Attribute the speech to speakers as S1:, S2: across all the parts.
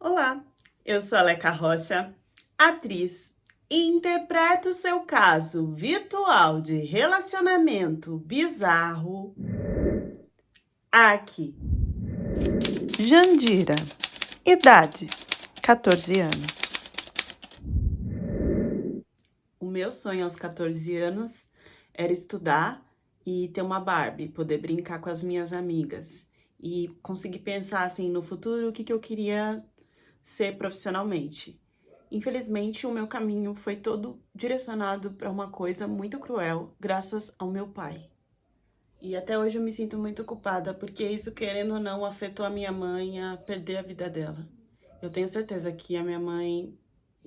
S1: Olá, eu sou a Leca Rocha, atriz, e interpreto seu caso virtual de relacionamento bizarro aqui. Jandira, idade 14 anos. O meu sonho aos 14 anos era estudar e ter uma Barbie, poder brincar com as minhas amigas e conseguir pensar assim no futuro o que eu queria ser profissionalmente. Infelizmente, o meu caminho foi todo direcionado para uma coisa muito cruel, graças ao meu pai. E até hoje eu me sinto muito culpada, porque isso, querendo ou não, afetou a minha mãe a perder a vida dela. Eu tenho certeza que a minha mãe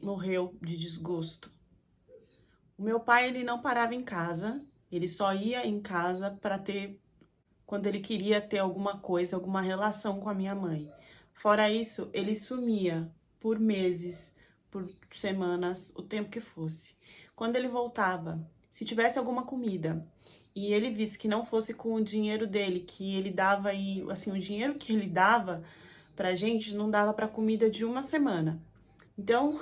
S1: morreu de desgosto. O meu pai, ele não parava em casa, ele só ia em casa para ter, quando ele queria ter alguma coisa, alguma relação com a minha mãe. Fora isso, ele sumia por meses, por semanas, o tempo que fosse. Quando ele voltava, se tivesse alguma comida e ele visse que não fosse com o dinheiro dele, que ele dava e assim, o dinheiro que ele dava pra gente não dava pra comida de uma semana. Então,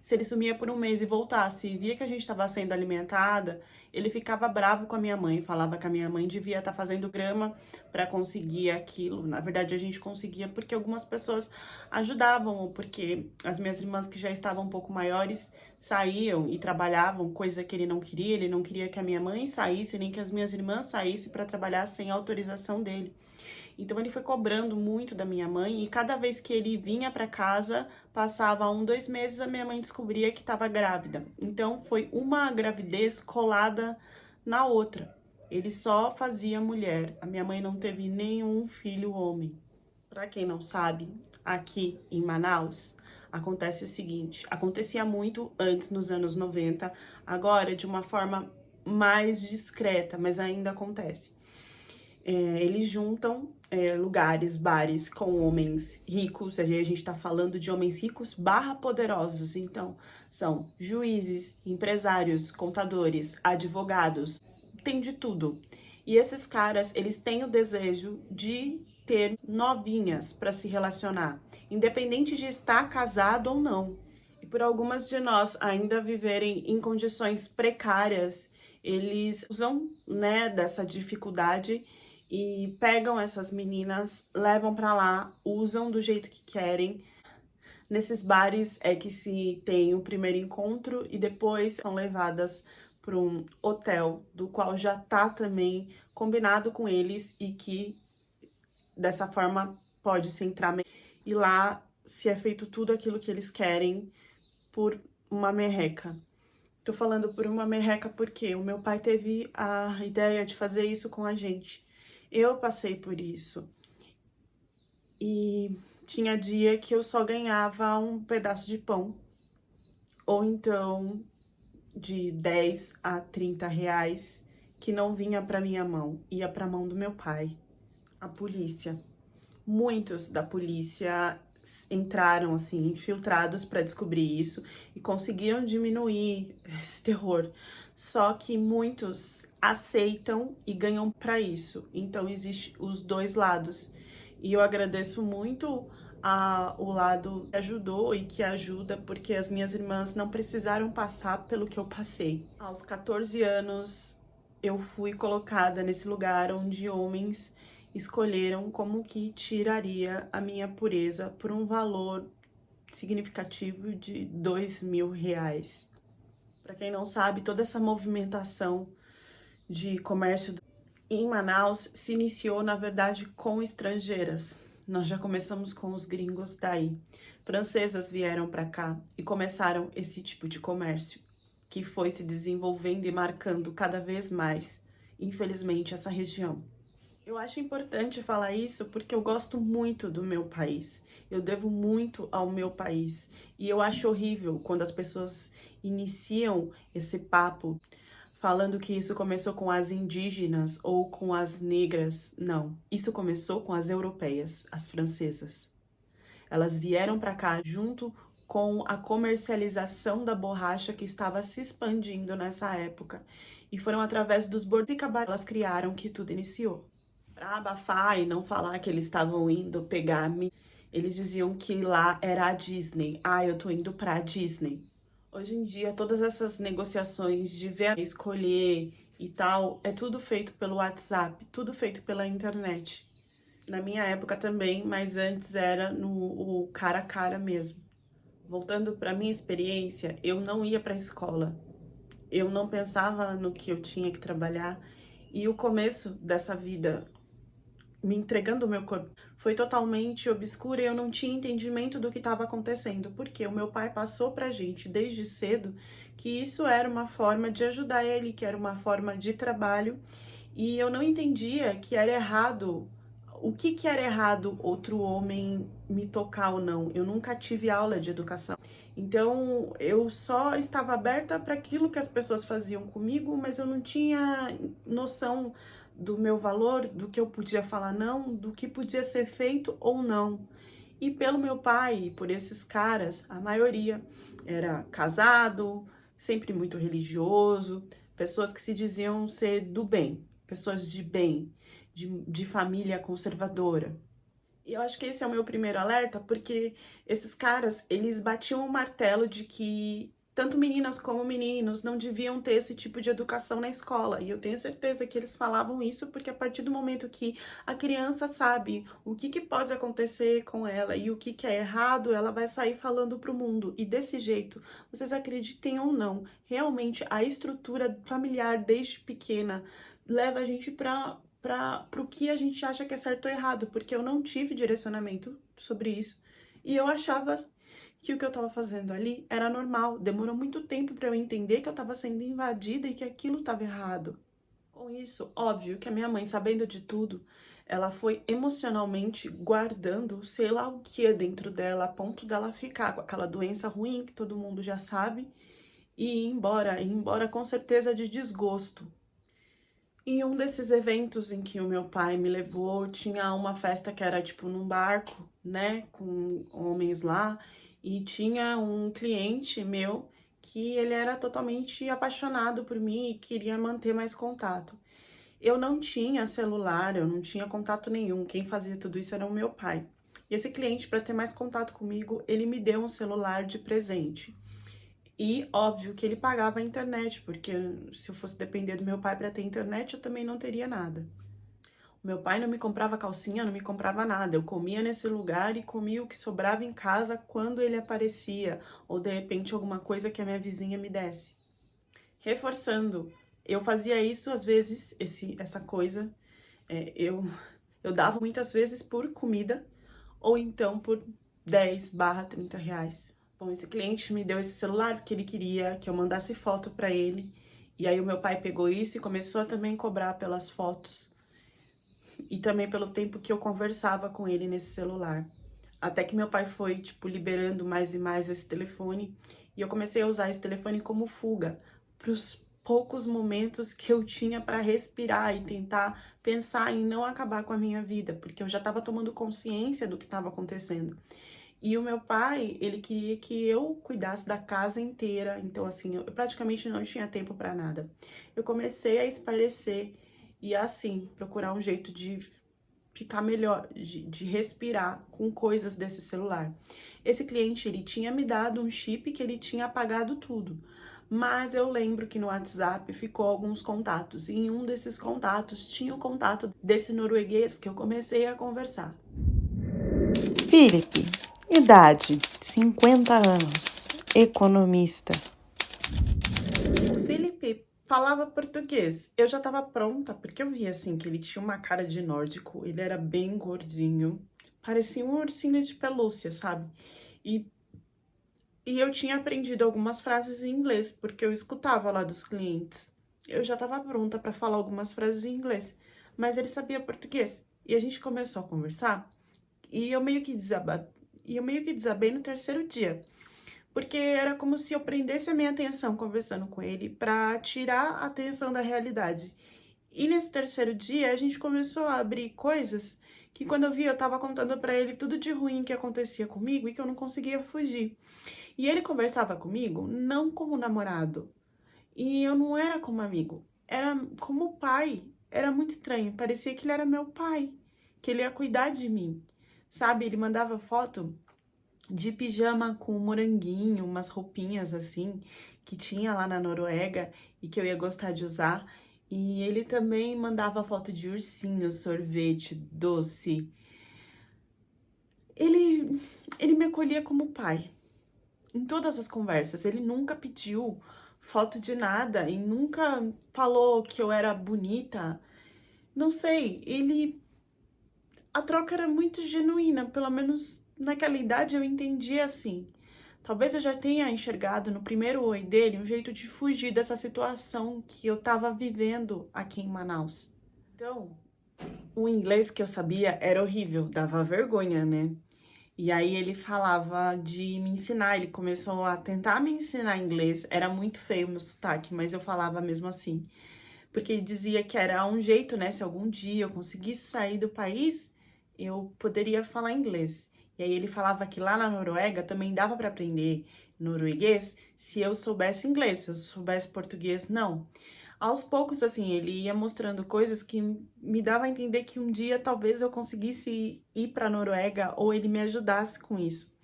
S1: se ele sumia por um mês e voltasse e via que a gente estava sendo alimentada, ele ficava bravo com a minha mãe, falava que a minha mãe devia estar fazendo grama para conseguir aquilo. Na verdade, a gente conseguia porque algumas pessoas ajudavam, ou porque as minhas irmãs que já estavam um pouco maiores saíam e trabalhavam, coisa que ele não queria. Ele não queria que a minha mãe saísse, nem que as minhas irmãs saíssem para trabalhar sem autorização dele. Então ele foi cobrando muito da minha mãe e cada vez que ele vinha para casa, passava 1, 2 meses, a minha mãe descobria que estava grávida. Então foi uma gravidez colada na outra. Ele só fazia mulher. A minha mãe não teve nenhum filho homem. Para quem não sabe, aqui em Manaus acontece o seguinte: acontecia muito antes nos anos 90, agora de uma forma mais discreta, mas ainda acontece. Eles juntam lugares, bares com homens ricos, a gente está falando de homens ricos barra poderosos, então são juízes, empresários, contadores, advogados, tem de tudo. E esses caras, eles têm o desejo de ter novinhas para se relacionar, independente de estar casado ou não. E por algumas de nós ainda viverem em condições precárias, eles usam, né, dessa dificuldade e pegam essas meninas, levam pra lá, usam do jeito que querem. Nesses bares é que se tem o primeiro encontro e depois são levadas para um hotel, do qual já tá também combinado com eles e que dessa forma pode se entrar. E lá se é feito tudo aquilo que eles querem por uma merreca. Tô falando por uma merreca porque o meu pai teve a ideia de fazer isso com a gente. Eu passei por isso. E tinha dia que eu só ganhava um pedaço de pão. Ou então de 10 a 30 reais que não vinha pra minha mão, ia pra mão do meu pai. A polícia. Muitos da polícia entraram assim, infiltrados para descobrir isso e conseguiram diminuir esse terror. Só que muitos aceitam e ganham para isso. Então existe os dois lados. E eu agradeço muito o lado que ajudou e que ajuda, porque as minhas irmãs não precisaram passar pelo que eu passei. Aos 14 anos, eu fui colocada nesse lugar onde homens escolheram como que tiraria a minha pureza por um valor significativo de R$ 2.000. Para quem não sabe, toda essa movimentação de comércio em Manaus se iniciou, na verdade, com estrangeiras. Nós já começamos com os gringos daí. Francesas vieram para cá e começaram esse tipo de comércio, que foi se desenvolvendo e marcando cada vez mais, infelizmente, essa região. Eu acho importante falar isso porque eu gosto muito do meu país. Eu devo muito ao meu país. E eu acho horrível quando as pessoas iniciam esse papo falando que isso começou com as indígenas ou com as negras. Não, isso começou com as europeias, as francesas. Elas vieram para cá junto com a comercialização da borracha que estava se expandindo nessa época. E foram através dos bordos e cabarés que elas criaram que tudo iniciou. Para abafar e não falar que eles estavam indo pegar, Eles diziam que lá era a Disney. Ah, eu tô indo pra Disney. Hoje em dia, todas essas negociações de ver, escolher e tal, é tudo feito pelo WhatsApp, tudo feito pela internet. Na minha época também, mas antes era no o cara a cara mesmo. Voltando para minha experiência, eu não ia para a escola. Eu não pensava no que eu tinha que trabalhar e o começo dessa vida me entregando o meu corpo foi totalmente obscura e eu não tinha entendimento do que estava acontecendo, porque o meu pai passou pra gente desde cedo que isso era uma forma de ajudar ele, que era uma forma de trabalho, e eu não entendia que era errado. O que que era errado outro homem me tocar ou não? Eu nunca tive aula de educação. Então, eu só estava aberta para aquilo que as pessoas faziam comigo, mas eu não tinha noção do meu valor, do que eu podia falar não, do que podia ser feito ou não. E pelo meu pai, por esses caras, a maioria era casado, sempre muito religioso, pessoas que se diziam ser do bem, pessoas de bem, de família conservadora. E eu acho que esse é o meu primeiro alerta, porque esses caras, eles batiam o martelo de que tanto meninas como meninos não deviam ter esse tipo de educação na escola. E eu tenho certeza que eles falavam isso porque a partir do momento que a criança sabe o que pode acontecer com ela e o que é errado, ela vai sair falando pro mundo. E desse jeito, vocês acreditem ou não, realmente a estrutura familiar desde pequena leva a gente para o que a gente acha que é certo ou errado, porque eu não tive direcionamento sobre isso e eu achava que o que eu estava fazendo ali era normal. Demorou muito tempo para eu entender que eu estava sendo invadida e que aquilo estava errado. Com isso, óbvio que a minha mãe, sabendo de tudo, ela foi emocionalmente guardando sei lá o que dentro dela, a ponto dela ficar com aquela doença ruim que todo mundo já sabe e ir embora com certeza de desgosto. Em um desses eventos em que o meu pai me levou, tinha uma festa que era tipo num barco, né, com homens lá, e tinha um cliente meu que ele era totalmente apaixonado por mim e queria manter mais contato. Eu não tinha celular, eu não tinha contato nenhum, quem fazia tudo isso era o meu pai. E esse cliente, para ter mais contato comigo, ele me deu um celular de presente. E óbvio que ele pagava a internet, porque se eu fosse depender do meu pai para ter internet, eu também não teria nada. O meu pai não me comprava calcinha, não me comprava nada. Eu comia nesse lugar e comia o que sobrava em casa quando ele aparecia, ou de repente alguma coisa que a minha vizinha me desse. Reforçando, eu fazia isso às vezes, essa coisa, eu dava muitas vezes por comida, ou então por 10 barra 30 reais. Bom, esse cliente me deu esse celular porque ele queria que eu mandasse foto para ele. E aí o meu pai pegou isso e começou a também cobrar pelas fotos e também pelo tempo que eu conversava com ele nesse celular. Até que meu pai foi, tipo, liberando mais e mais esse telefone e eu comecei a usar esse telefone como fuga para os poucos momentos que eu tinha para respirar e tentar pensar em não acabar com a minha vida, porque eu já estava tomando consciência do que estava acontecendo. E o meu pai, ele queria que eu cuidasse da casa inteira, então assim, eu praticamente não tinha tempo para nada. Eu comecei a espairecer e assim, procurar um jeito de ficar melhor, de respirar com coisas desse celular. Esse cliente, ele tinha me dado um chip que ele tinha apagado tudo. Mas eu lembro que no WhatsApp ficou alguns contatos, e em um desses contatos tinha o contato desse norueguês que eu comecei a conversar.
S2: Felipe, idade, 50 anos, economista.
S1: O Felipe falava português. Eu já tava pronta, porque eu vi assim que ele tinha uma cara de nórdico, ele era bem gordinho, parecia um ursinho de pelúcia, sabe? E, e eu tinha aprendido algumas frases em inglês, porque eu escutava lá dos clientes. Eu já tava pronta para falar algumas frases em inglês, mas ele sabia português. E a gente começou a conversar, e eu meio que desabei no terceiro dia. Porque era como se eu prendesse a minha atenção conversando com ele para tirar a atenção da realidade. E nesse terceiro dia a gente começou a abrir coisas que quando eu vi eu tava contando para ele tudo de ruim que acontecia comigo e que eu não conseguia fugir. E ele conversava comigo não como namorado, e eu não era como amigo, era como pai. Era muito estranho, parecia que ele era meu pai, que ele ia cuidar de mim. sabe? Ele mandava foto de pijama com moranguinho, umas roupinhas assim, que tinha lá na Noruega e que eu ia gostar de usar. E ele também mandava foto de ursinho, sorvete, doce. Ele me acolhia como pai. Em todas as conversas, ele nunca pediu foto de nada e nunca falou que eu era bonita. Não sei, a troca era muito genuína, pelo menos naquela idade eu entendia assim. Talvez eu já tenha enxergado no primeiro oi dele um jeito de fugir dessa situação que eu tava vivendo aqui em Manaus. Então, o inglês que eu sabia era horrível, dava vergonha, né? E aí ele falava de me ensinar, ele começou a tentar me ensinar inglês. Era muito feio o meu sotaque, mas eu falava mesmo assim. Porque ele dizia que era um jeito, né? Se algum dia eu conseguisse sair do país, eu poderia falar inglês. E aí ele falava que lá na Noruega também dava para aprender norueguês se eu soubesse inglês, se eu soubesse português, não. Aos poucos, assim, ele ia mostrando coisas que me dava a entender que um dia talvez eu conseguisse ir para a Noruega ou ele me ajudasse com isso.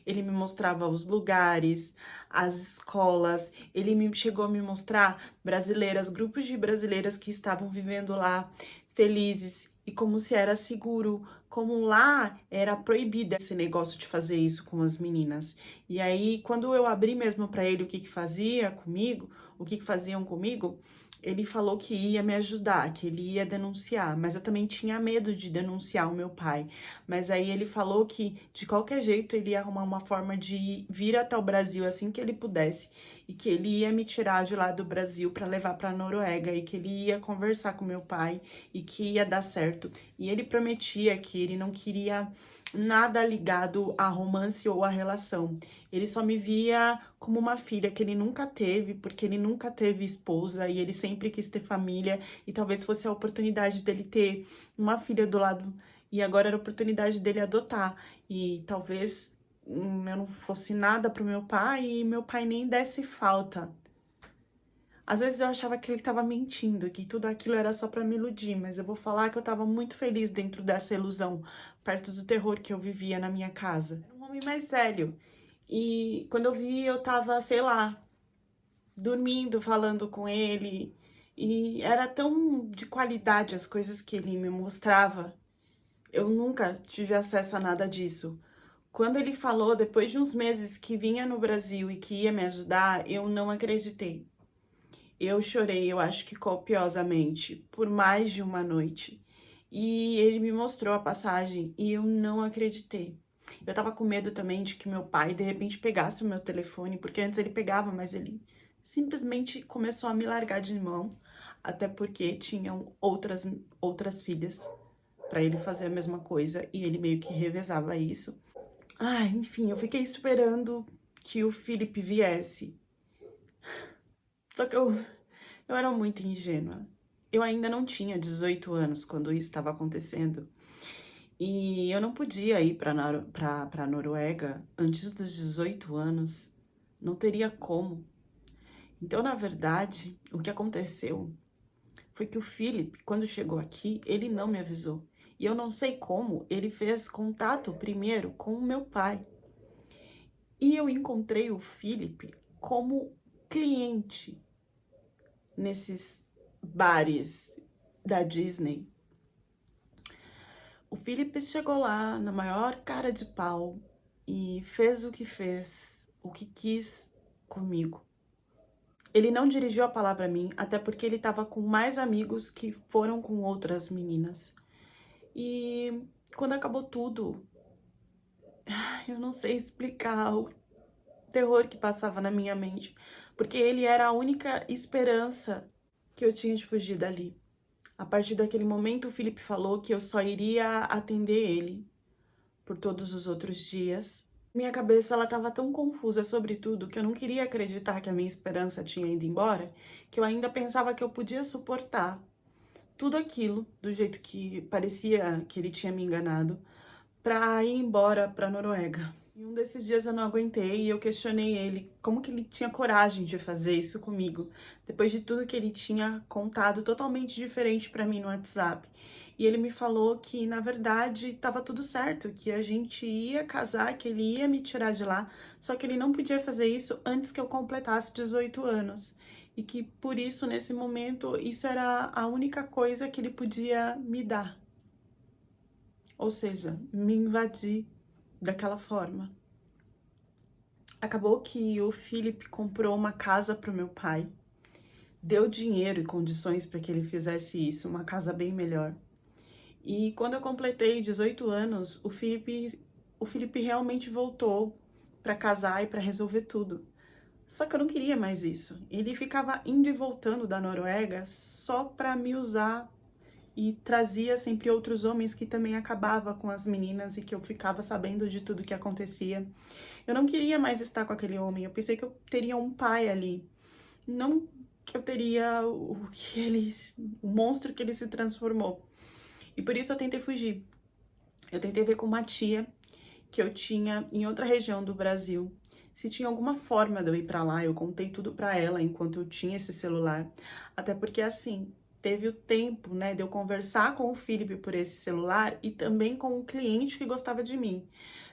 S1: Ele me mostrava os lugares, as escolas, chegou a me mostrar brasileiras, grupos de brasileiras que estavam vivendo lá, felizes, e como se era seguro, como lá era proibido esse negócio de fazer isso com as meninas. E aí, quando eu abri mesmo para ele o que que fazia comigo, o que que faziam comigo, ele falou que ia me ajudar, que ele ia denunciar, mas eu também tinha medo de denunciar o meu pai. Mas aí ele falou que de qualquer jeito ele ia arrumar uma forma de vir até o Brasil assim que ele pudesse e que ele ia me tirar de lá do Brasil para levar para Noruega e que ele ia conversar com meu pai e que ia dar certo. E ele prometia que ele não queria nada ligado a romance ou a relação. Ele só me via como uma filha que ele nunca teve, porque ele nunca teve esposa e ele sempre quis ter família e talvez fosse a oportunidade dele ter uma filha do lado e agora era a oportunidade dele adotar. E talvez eu não fosse nada pro meu pai e meu pai nem desse falta. Às vezes eu achava que ele estava mentindo, que tudo aquilo era só para me iludir, mas eu vou falar que eu estava muito feliz dentro dessa ilusão, perto do terror que eu vivia na minha casa. Era um homem mais velho. E quando eu vi, eu tava, sei lá, dormindo, falando com ele. E era tão de qualidade as coisas que ele me mostrava. Eu nunca tive acesso a nada disso. Quando ele falou, depois de uns meses, que vinha no Brasil e que ia me ajudar, eu não acreditei. Eu chorei, eu acho que copiosamente, por mais de uma noite. E ele me mostrou a passagem e eu não acreditei. Eu tava com medo também de que meu pai de repente pegasse o meu telefone, porque antes ele pegava, mas ele simplesmente começou a me largar de mão, até porque tinham outras filhas para ele fazer a mesma coisa e ele meio que revezava isso. Ah, enfim, eu fiquei esperando que o Felipe viesse. Só que eu era muito ingênua. Eu ainda não tinha 18 anos quando isso estava acontecendo. E eu não podia ir para Noruega antes dos 18 anos. Não teria como. Então, na verdade, o que aconteceu foi que o Philip, quando chegou aqui, ele não me avisou. E eu não sei como, ele fez contato primeiro com o meu pai. E eu encontrei o Philip como cliente nesses bares da Disney. O Philip chegou lá na maior cara de pau e fez, o que quis comigo. Ele não dirigiu a palavra a mim, até porque ele estava com mais amigos que foram com outras meninas. E quando acabou tudo, eu não sei explicar o terror que passava na minha mente, porque ele era a única esperança que eu tinha de fugir dali. A partir daquele momento, o Felipe falou que eu só iria atender ele por todos os outros dias. Minha cabeça, ela estava tão confusa sobre tudo que eu não queria acreditar que a minha esperança tinha ido embora, que eu ainda pensava que eu podia suportar tudo aquilo do jeito que parecia que ele tinha me enganado para ir embora para Noruega. E um desses dias eu não aguentei e eu questionei ele como que ele tinha coragem de fazer isso comigo, depois de tudo que ele tinha contado totalmente diferente para mim no WhatsApp. E ele me falou que, na verdade, estava tudo certo, que a gente ia casar, que ele ia me tirar de lá, só que ele não podia fazer isso antes que eu completasse 18 anos. E que, por isso, nesse momento, isso era a única coisa que ele podia me dar. Ou seja, me invadir daquela forma. Acabou que o Felipe comprou uma casa para o meu pai, deu dinheiro e condições para que ele fizesse isso, uma casa bem melhor. E quando eu completei 18 anos, o Felipe realmente voltou para casar e para resolver tudo. Só que eu não queria mais isso. Ele ficava indo e voltando da Noruega só para me usar e trazia sempre outros homens que também acabava com as meninas e que eu ficava sabendo de tudo que acontecia. Eu não queria mais estar com aquele homem. Eu pensei que eu teria um pai ali, não que eu teria o monstro que ele se transformou. E por isso eu tentei fugir. Eu tentei ver com uma tia que eu tinha em outra região do Brasil, se tinha alguma forma de eu ir pra lá. Eu contei tudo pra ela enquanto eu tinha esse celular. Até porque assim, teve o tempo, né, de eu conversar com o Felipe por esse celular e também com um cliente que gostava de mim.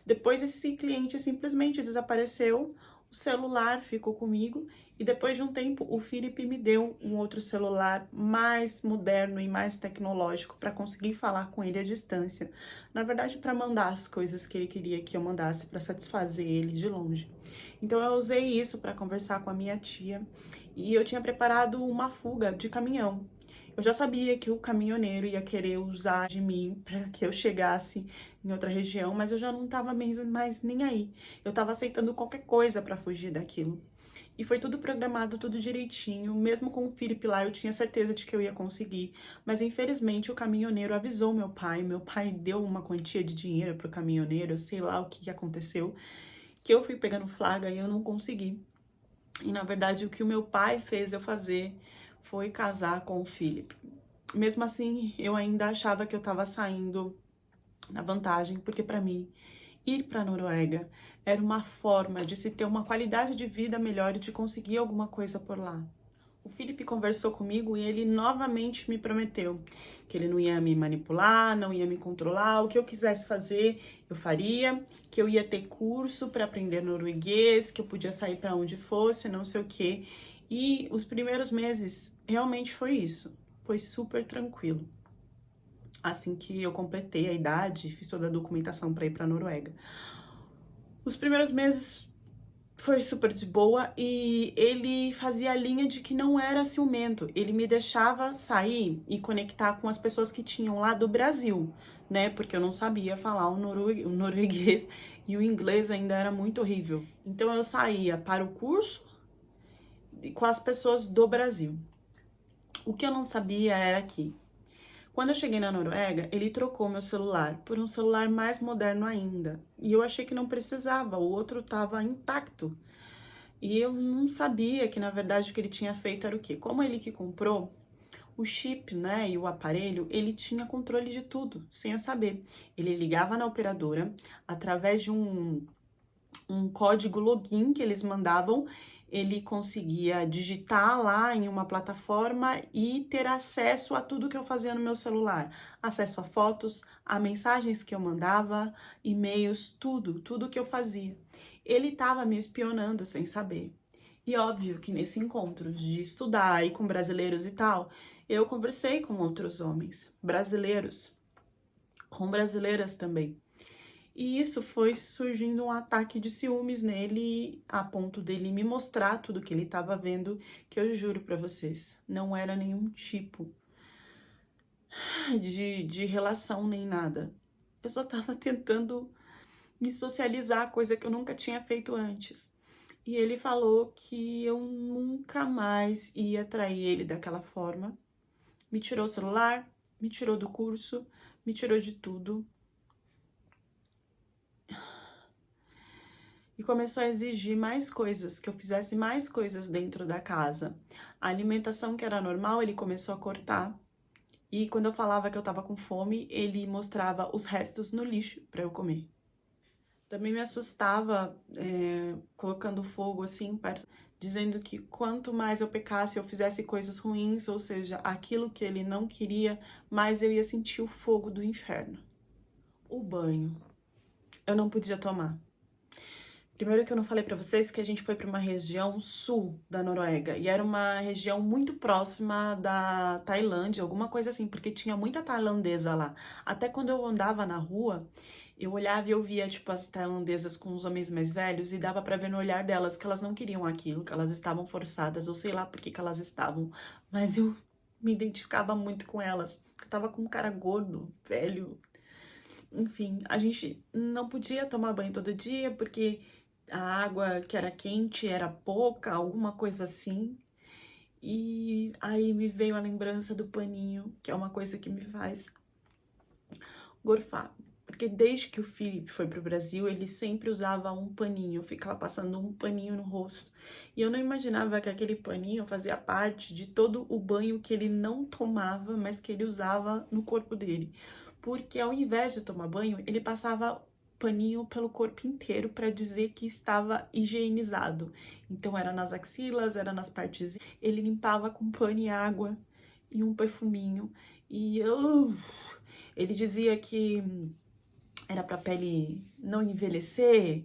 S1: Depois esse cliente simplesmente desapareceu, o celular ficou comigo e depois de um tempo o Felipe me deu um outro celular mais moderno e mais tecnológico para conseguir falar com ele à distância. Na verdade, para mandar as coisas que ele queria que eu mandasse para satisfazer ele de longe. Então eu usei isso para conversar com a minha tia e eu tinha preparado uma fuga de caminhão. Eu já sabia que o caminhoneiro ia querer usar de mim para que eu chegasse em outra região, mas eu já não estava mais nem aí. Eu estava aceitando qualquer coisa para fugir daquilo. E foi tudo programado, tudo direitinho. Mesmo com o Felipe lá, eu tinha certeza de que eu ia conseguir. Mas infelizmente o caminhoneiro avisou meu pai. Meu pai deu uma quantia de dinheiro pro caminhoneiro, eu sei lá o que aconteceu, que eu fui pegando flaga e eu não consegui. E na verdade o que o meu pai fez eu fazer foi casar com o Felipe. Mesmo assim, eu ainda achava que eu estava saindo na vantagem, porque para mim ir para a Noruega era uma forma de se ter uma qualidade de vida melhor e de conseguir alguma coisa por lá. O Felipe conversou comigo e ele novamente me prometeu que ele não ia me manipular, não ia me controlar, o que eu quisesse fazer, eu faria, que eu ia ter curso para aprender norueguês, que eu podia sair para onde fosse, não sei o quê. E os primeiros meses realmente foi isso. Foi super tranquilo. Assim que eu completei a idade, fiz toda a documentação para ir para a Noruega. Os primeiros meses foi super de boa e ele fazia a linha de que não era ciumento. Ele me deixava sair e conectar com as pessoas que tinham lá do Brasil, né? Porque eu não sabia falar o norueguês e o inglês ainda era muito horrível. Então eu saía para o curso com as pessoas do Brasil. O que eu não sabia era que quando eu cheguei na Noruega, ele trocou meu celular por um celular mais moderno ainda. E eu achei que não precisava, o outro estava intacto. E eu não sabia que, na verdade, o que ele tinha feito era o quê? Como ele que comprou, o chip, né, e o aparelho, ele tinha controle de tudo, sem eu saber. Ele ligava na operadora, através de um código login que eles mandavam, ele conseguia digitar lá em uma plataforma e ter acesso a tudo que eu fazia no meu celular. Acesso a fotos, a mensagens que eu mandava, e-mails, tudo que eu fazia. Ele estava me espionando sem saber. E óbvio que nesse encontro de estudar e com brasileiros e tal, eu conversei com outros homens brasileiros, com brasileiras também. E isso foi surgindo um ataque de ciúmes nele, a ponto dele me mostrar tudo que ele estava vendo, que eu juro pra vocês, não era nenhum tipo de relação nem nada. Eu só tava tentando me socializar, coisa que eu nunca tinha feito antes. E ele falou que eu nunca mais ia trair ele daquela forma. Me tirou o celular, me tirou do curso, me tirou de tudo. E começou a exigir mais coisas, que eu fizesse mais coisas dentro da casa. A alimentação que era normal, ele começou a cortar. E quando eu falava que eu tava com fome, ele mostrava os restos no lixo para eu comer. Também me assustava, colocando fogo assim perto, dizendo que quanto mais eu pecasse, eu fizesse coisas ruins, ou seja, aquilo que ele não queria, mais eu ia sentir o fogo do inferno. O banho, eu não podia tomar. Primeiro que eu não falei pra vocês que a gente foi pra uma região sul da Noruega, e era uma região muito próxima da Tailândia, alguma coisa assim, porque tinha muita tailandesa lá. Até quando eu andava na rua, eu olhava e eu via, tipo, as tailandesas com os homens mais velhos, e dava pra ver no olhar delas que elas não queriam aquilo, que elas estavam forçadas, ou sei lá por que elas estavam, mas eu me identificava muito com elas. Eu tava com um cara gordo, velho, enfim, a gente não podia tomar banho todo dia porque a água que era quente era pouca, alguma coisa assim. E aí me veio a lembrança do paninho, que é uma coisa que me faz gorfar. Porque desde que o Felipe foi pro Brasil, ele sempre usava um paninho, ficava passando um paninho no rosto. E eu não imaginava que aquele paninho fazia parte de todo o banho que ele não tomava, mas que ele usava no corpo dele. Porque ao invés de tomar banho, ele passava paninho pelo corpo inteiro para dizer que estava higienizado. Então era nas axilas, era nas partes. Ele limpava com pano e água e um perfuminho. E ele dizia que era para a pele não envelhecer,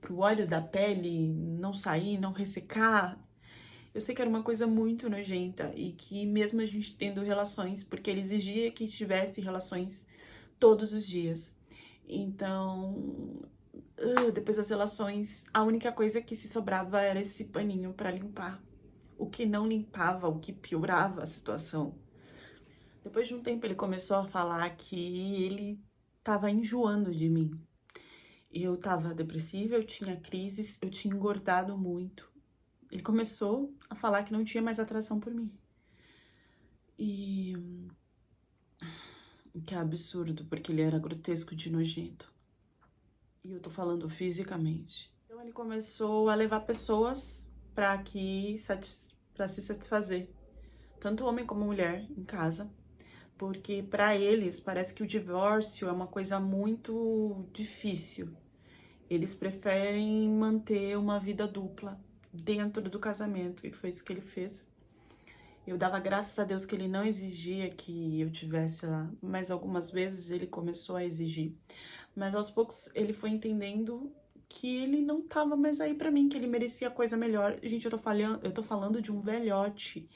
S1: para o óleo da pele não sair, não ressecar. Eu sei que era uma coisa muito nojenta e que mesmo a gente tendo relações, porque ele exigia que tivesse relações todos os dias. Então, depois das relações, a única coisa que se sobrava era esse paninho para limpar. O que não limpava, o que piorava a situação. Depois de um tempo ele começou a falar que ele tava enjoando de mim. Eu tava depressiva, eu tinha crises, eu tinha engordado muito. Ele começou a falar que não tinha mais atração por mim. E que é absurdo, porque ele era grotesco de nojento. E eu tô falando fisicamente. Então ele começou a levar pessoas para se satisfazer, tanto homem como mulher em casa, porque para eles parece que o divórcio é uma coisa muito difícil. Eles preferem manter uma vida dupla dentro do casamento, e foi isso que ele fez. Eu dava graças a Deus que ele não exigia que eu tivesse lá, mas algumas vezes ele começou a exigir. Mas aos poucos ele foi entendendo que ele não tava mais aí pra mim, que ele merecia coisa melhor. Gente, eu tô falando de um velhote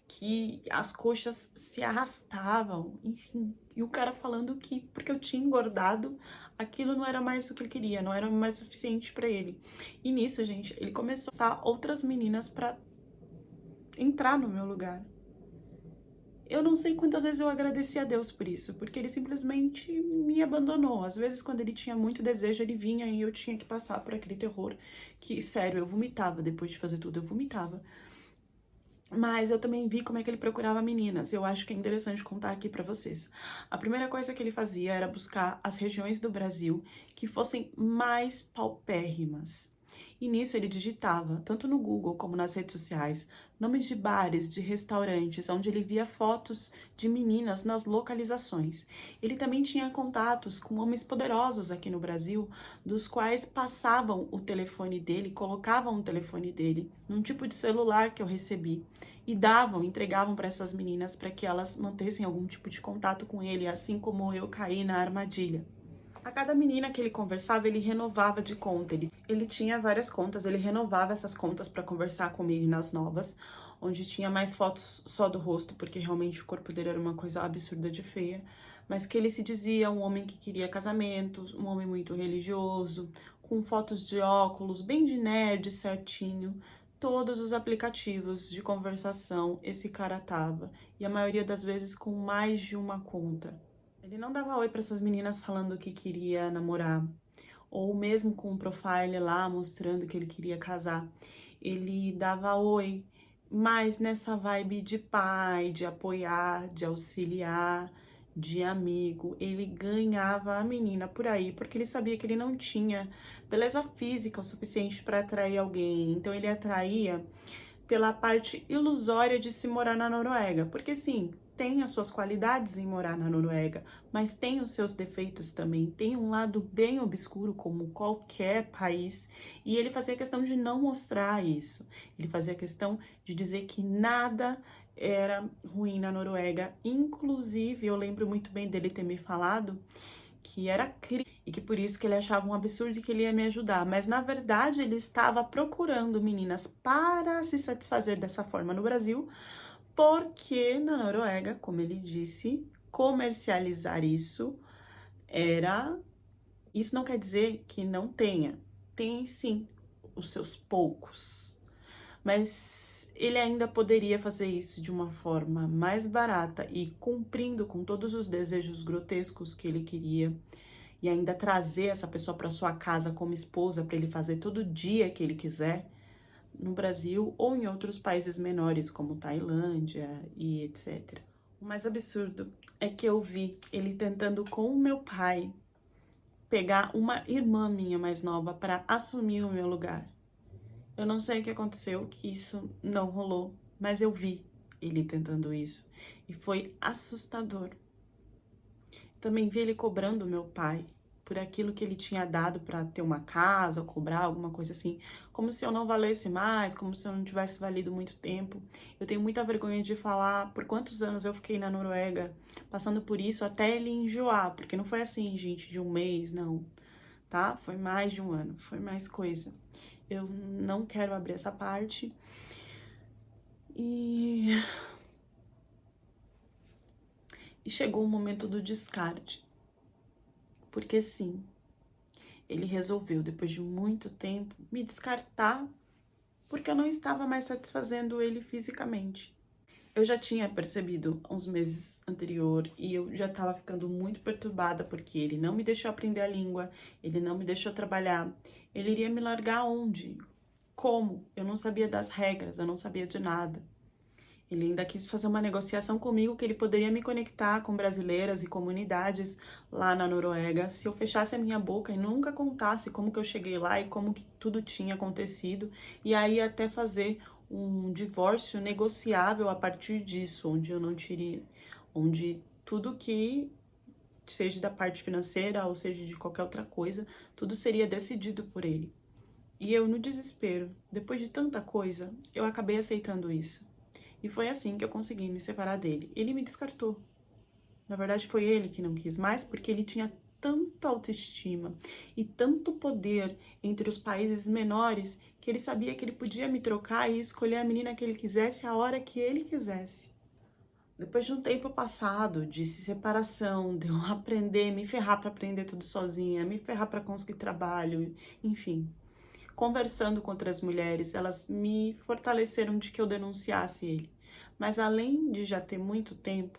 S1: que as coxas se arrastavam, enfim. E o cara falando que porque eu tinha engordado, aquilo não era mais o que ele queria, não era mais suficiente pra ele. E nisso, gente, ele começou a usar outras meninas pra entrar no meu lugar. Eu não sei quantas vezes eu agradeci a Deus por isso, porque ele simplesmente me abandonou. Às vezes, quando ele tinha muito desejo, ele vinha e eu tinha que passar por aquele terror que, sério, eu vomitava depois de fazer tudo, eu vomitava. Mas eu também vi como é que ele procurava meninas. Eu acho que é interessante contar aqui pra vocês. A primeira coisa que ele fazia era buscar as regiões do Brasil que fossem mais paupérrimas. E nisso ele digitava, tanto no Google como nas redes sociais, nomes de bares, de restaurantes, onde ele via fotos de meninas nas localizações. Ele também tinha contatos com homens poderosos aqui no Brasil, dos quais passavam o telefone dele, colocavam o telefone dele num tipo de celular que eu recebi e entregavam para essas meninas para que elas mantessem algum tipo de contato com ele, assim como eu caí na armadilha. A cada menina que ele conversava, ele renovava de conta. Ele tinha várias contas, ele renovava essas contas para conversar com meninas novas, onde tinha mais fotos só do rosto, porque realmente o corpo dele era uma coisa absurda de feia. Mas que ele se dizia um homem que queria casamento, um homem muito religioso, com fotos de óculos, bem de nerd, certinho. Todos os aplicativos de conversação esse cara tava, e a maioria das vezes com mais de uma conta. Ele não dava oi para essas meninas falando que queria namorar, ou mesmo com um profile lá mostrando que ele queria casar. Ele dava oi, mas nessa vibe de pai, de apoiar, de auxiliar, de amigo. Ele ganhava a menina por aí, porque ele sabia que ele não tinha beleza física o suficiente para atrair alguém. Então ele atraía pela parte ilusória de se morar na Noruega, porque sim, tem as suas qualidades em morar na Noruega, mas tem os seus defeitos também. Tem um lado bem obscuro, como qualquer país. E ele fazia questão de não mostrar isso. Ele fazia questão de dizer que nada era ruim na Noruega. Inclusive, eu lembro muito bem dele ter me falado que era crime e que por isso que ele achava um absurdo e que ele ia me ajudar. Mas na verdade ele estava procurando meninas para se satisfazer dessa forma no Brasil, porque na Noruega, como ele disse, comercializar isso era... Isso não quer dizer que não tenha. Tem sim os seus poucos. Mas ele ainda poderia fazer isso de uma forma mais barata e cumprindo com todos os desejos grotescos que ele queria, e ainda trazer essa pessoa para sua casa como esposa para ele fazer todo dia que ele quiser, no Brasil ou em outros países menores como Tailândia e etc. O mais absurdo é que eu vi ele tentando com o meu pai pegar uma irmã minha mais nova para assumir o meu lugar. Eu não sei o que aconteceu, que isso não rolou, mas eu vi ele tentando isso e foi assustador. Também vi ele cobrando meu pai por aquilo que ele tinha dado para ter uma casa, ou cobrar alguma coisa assim, como se eu não valesse mais, como se eu não tivesse valido muito tempo. Eu tenho muita vergonha de falar por quantos anos eu fiquei na Noruega, passando por isso até ele enjoar, porque não foi assim, gente, de um mês, não, tá? Foi mais de um ano, foi mais coisa. Eu não quero abrir essa parte. E chegou o momento do descarte. Porque sim, ele resolveu, depois de muito tempo, me descartar porque eu não estava mais satisfazendo ele fisicamente. Eu já tinha percebido uns meses anterior e eu já estava ficando muito perturbada porque ele não me deixou aprender a língua, ele não me deixou trabalhar. Ele iria me largar onde? Como? Eu não sabia das regras, eu não sabia de nada. Ele ainda quis fazer uma negociação comigo que ele poderia me conectar com brasileiras e comunidades lá na Noruega se eu fechasse a minha boca e nunca contasse como que eu cheguei lá e como que tudo tinha acontecido, e aí até fazer um divórcio negociável a partir disso, onde eu não teria, onde tudo que seja da parte financeira ou seja de qualquer outra coisa, tudo seria decidido por ele. E eu, no desespero, depois de tanta coisa, eu acabei aceitando isso. E foi assim que eu consegui me separar dele. Ele me descartou. Na verdade, foi ele que não quis mais, porque ele tinha tanta autoestima e tanto poder entre os países menores que ele sabia que ele podia me trocar e escolher a menina que ele quisesse a hora que ele quisesse. Depois de um tempo passado de separação, de eu aprender, me ferrar para aprender tudo sozinha, me ferrar para conseguir trabalho, enfim, conversando com outras mulheres, elas me fortaleceram de que eu denunciasse ele. Mas além de já ter muito tempo,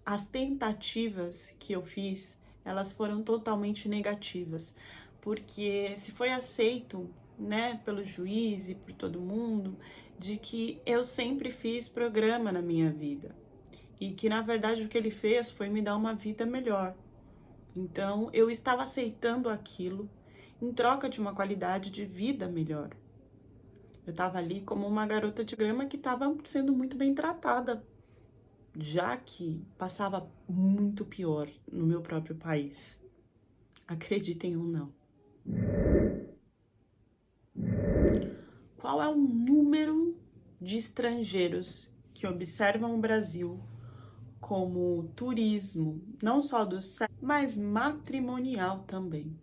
S1: as tentativas que eu fiz, elas foram totalmente negativas, porque se foi aceito, né, pelo juiz e por todo mundo, de que eu sempre fiz programa na minha vida e que na verdade o que ele fez foi me dar uma vida melhor. Então eu estava aceitando aquilo em troca de uma qualidade de vida melhor. Eu estava ali como uma garota de grama que estava sendo muito bem tratada, já que passava muito pior no meu próprio país. Acreditem ou não. Qual é o número de estrangeiros que observam o Brasil como turismo, não só do sexo, mas matrimonial também?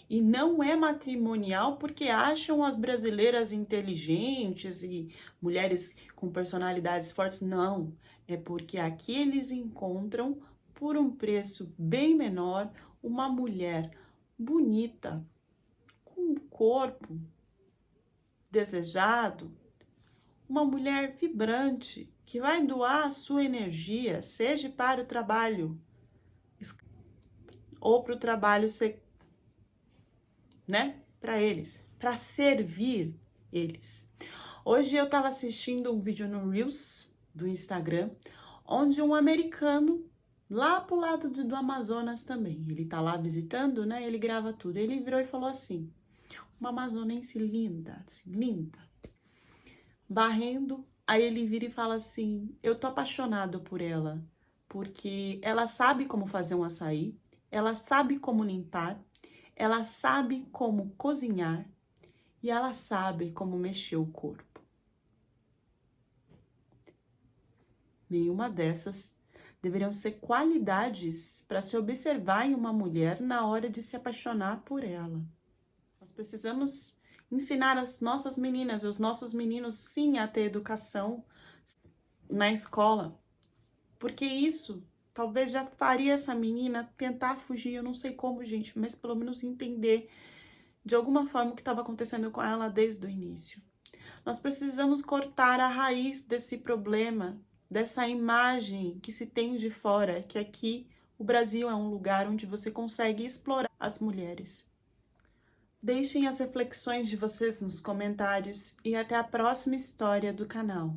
S1: E não é matrimonial porque acham as brasileiras inteligentes e mulheres com personalidades fortes, não. É porque aqui eles encontram, por um preço bem menor, uma mulher bonita, com um corpo desejado, uma mulher vibrante, que vai doar a sua energia, seja para o trabalho ou para o trabalho né, para eles, para servir eles. Hoje eu estava assistindo um vídeo no Reels do Instagram, onde um americano, lá pro lado do Amazonas também, ele tá lá visitando, né, ele grava tudo, ele virou e falou assim, uma amazonense linda, assim, linda, varrendo Aí ele vira e fala assim: eu tô apaixonado por ela, porque ela sabe como fazer um açaí, ela sabe como limpar, ela sabe como cozinhar e ela sabe como mexer o corpo. Nenhuma dessas deveriam ser qualidades para se observar em uma mulher na hora de se apaixonar por ela. Nós precisamos ensinar as nossas meninas, os nossos meninos, sim, a ter educação na escola, porque isso talvez já faria essa menina tentar fugir, eu não sei como, gente, mas pelo menos entender de alguma forma o que estava acontecendo com ela desde o início. Nós precisamos cortar a raiz desse problema, dessa imagem que se tem de fora, que aqui o Brasil é um lugar onde você consegue explorar as mulheres. Deixem as reflexões de vocês nos comentários e até a próxima história do canal.